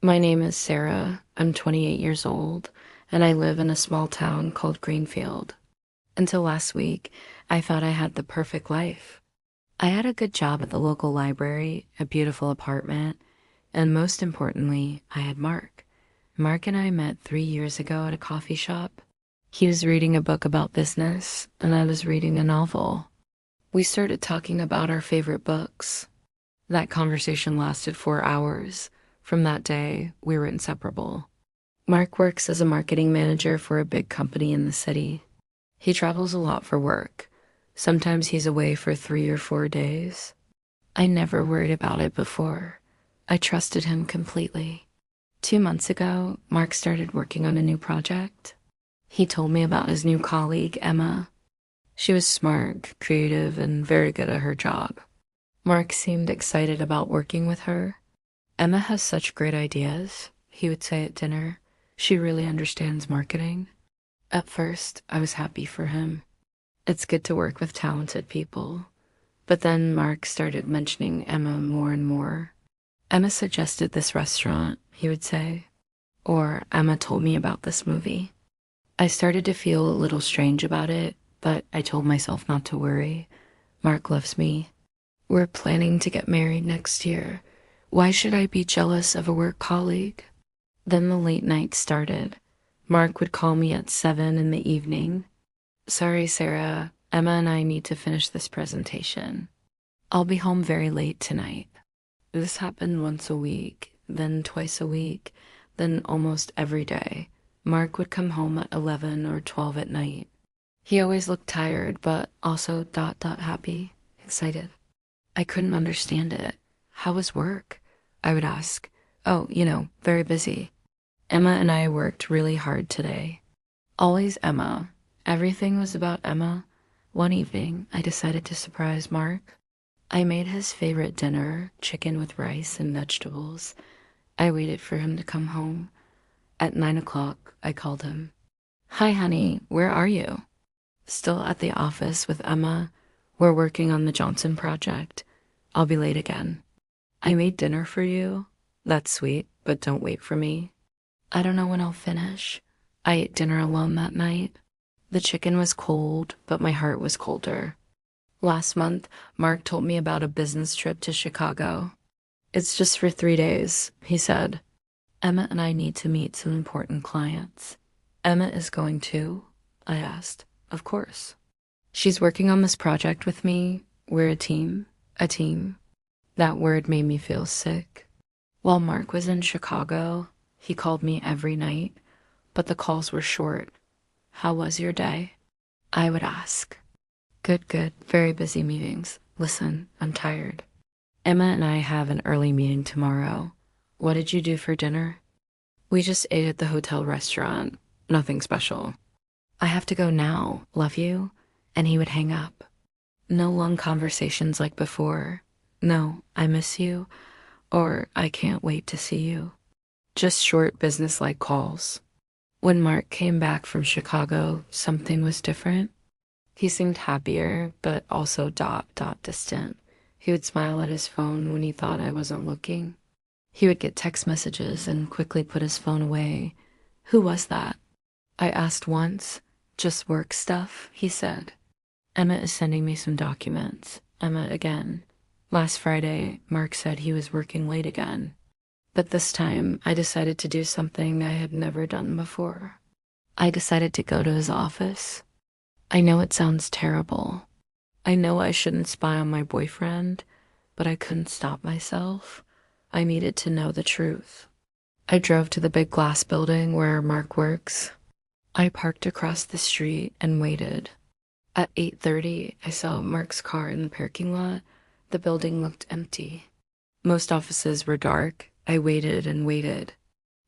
My name is Sarah. I'm 28 years old, and I live in a small town called Greenfield. Until last week, I thought I had the perfect life. I had a good job at the local library, a beautiful apartment, and most importantly, I had Mark. Mark and I met 3 years ago at a coffee shop. He was reading a book about business, and I was reading a novel. We started talking about our favorite books. That conversation lasted 4 hours. From that day, we were inseparable. Mark works as a marketing manager for a big company in the city. He travels a lot for work. Sometimes he's away for 3 or 4 days. I never worried about it before. I trusted him completely. 2 months ago, Mark started working on a new project. He told me about his new colleague, Emma. She was smart, creative, and very good at her job. Mark seemed excited about working with her. Emma has such great ideas, he would say at dinner. She really understands marketing. At first, I was happy for him. It's good to work with talented people. But then Mark started mentioning Emma more and more. Emma suggested this restaurant, he would say. Or Emma told me about this movie. I started to feel a little strange about it, but I told myself not to worry. Mark loves me. We're planning to get married next year. Why should I be jealous of a work colleague? Then the late night started. Mark would call me at 7 in the evening. Sorry, Sarah. Emma and I need to finish this presentation. I'll be home very late tonight. This happened once a week, then twice a week, then almost every day. Mark would come home at 11 or 12 at night. He always looked tired, but also happy, excited. I couldn't understand it. How was work? I would ask. Oh, very busy. Emma and I worked really hard today. Always Emma. Everything was about Emma. One evening, I decided to surprise Mark. I made his favorite dinner, chicken with rice and vegetables. I waited for him to come home. At 9 o'clock, I called him. Hi, honey, where are you? Still at the office with Emma. We're working on the Johnson project. I'll be late again. I made dinner for you. That's sweet, but don't wait for me. I don't know when I'll finish. I ate dinner alone that night. The chicken was cold, but my heart was colder. Last month, Mark told me about a business trip to Chicago. It's just for 3 days, he said. Emma and I need to meet some important clients. Emma is going too? I asked. Of course. She's working on this project with me. We're a team. A team. That word made me feel sick. While Mark was in Chicago, he called me every night, but the calls were short. How was your day? I would ask. Good, good. Very busy meetings. Listen, I'm tired. Emma and I have an early meeting tomorrow. What did you do for dinner? We just ate at the hotel restaurant. Nothing special. I have to go now. Love you. And he would hang up. No long conversations like before. No, I miss you. Or I can't wait to see you. Just short business-like calls. When Mark came back from Chicago, something was different. He seemed happier, but also distant. He would smile at his phone when he thought I wasn't looking. He would get text messages and quickly put his phone away. Who was that? I asked once. Just work stuff, he said. Emma is sending me some documents. Emma again. Last Friday, Mark said he was working late again. But this time, I decided to do something I had never done before. I decided to go to his office. I know it sounds terrible. I know I shouldn't spy on my boyfriend, but I couldn't stop myself. I needed to know the truth. I drove to the big glass building where Mark works. I parked across the street and waited. At 8:30, I saw Mark's car in the parking lot. The building looked empty. Most offices were dark. I waited and waited.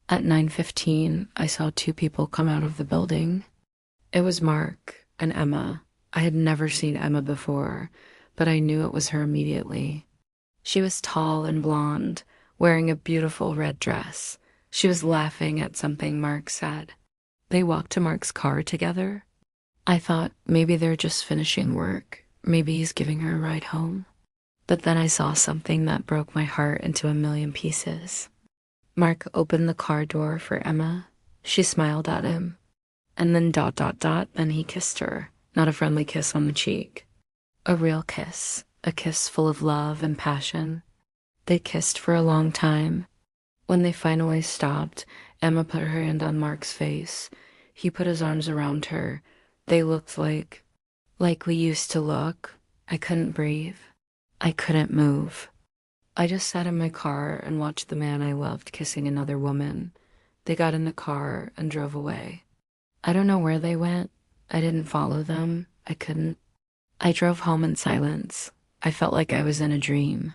At 9:15, I saw two people come out of the building. It was Mark and Emma. I had never seen Emma before, but I knew it was her immediately. She was tall and blonde, wearing a beautiful red dress. She was laughing at something Mark said. They walked to Mark's car together. I thought maybe they're just finishing work. Maybe he's giving her a ride home. But then I saw something that broke my heart into a million pieces. Mark opened the car door for Emma. She smiled at him. And then then he kissed her. Not a friendly kiss on the cheek. A real kiss. A kiss full of love and passion. They kissed for a long time. When they finally stopped, Emma put her hand on Mark's face. He put his arms around her. They looked like we used to look. I couldn't breathe. I couldn't move. I just sat in my car and watched the man I loved kissing another woman. They got in the car and drove away. I don't know where they went. I didn't follow them. I couldn't. I drove home in silence. I felt like I was in a dream.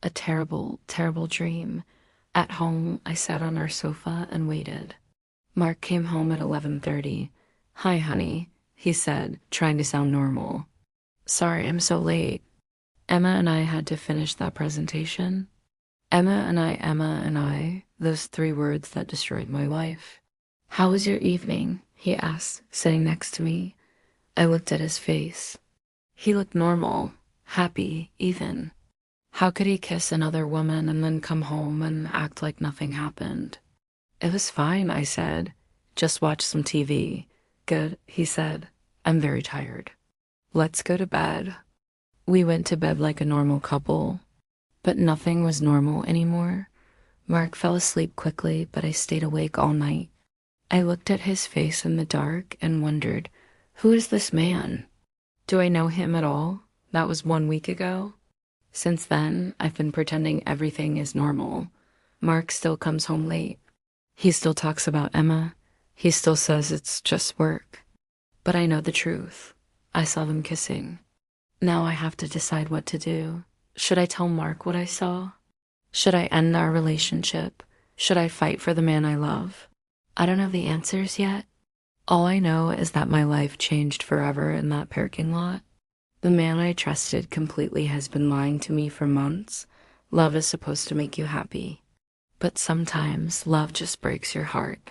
A terrible, terrible dream. At home, I sat on our sofa and waited. Mark came home at 11:30. "Hi, honey," he said, trying to sound normal. "Sorry I'm so late." Emma and I had to finish that presentation. Emma and I, those 3 words that destroyed my life. "How was your evening?" he asked, sitting next to me. I looked at his face. He looked normal, happy, even. How could he kiss another woman and then come home and act like nothing happened? "It was fine," I said. "Just watch some TV." "Good," he said. "I'm very tired." "Let's go to bed." We went to bed like a normal couple, but nothing was normal anymore. Mark fell asleep quickly, but I stayed awake all night. I looked at his face in the dark and wondered, who is this man? Do I know him at all? That was 1 week ago. Since then, I've been pretending everything is normal. Mark still comes home late. He still talks about Emma. He still says it's just work. But I know the truth. I saw them kissing. Now I have to decide what to do. Should I tell Mark what I saw? Should I end our relationship? Should I fight for the man I love? I don't have the answers yet. All I know is that my life changed forever in that parking lot. The man I trusted completely has been lying to me for months. Love is supposed to make you happy. But sometimes love just breaks your heart.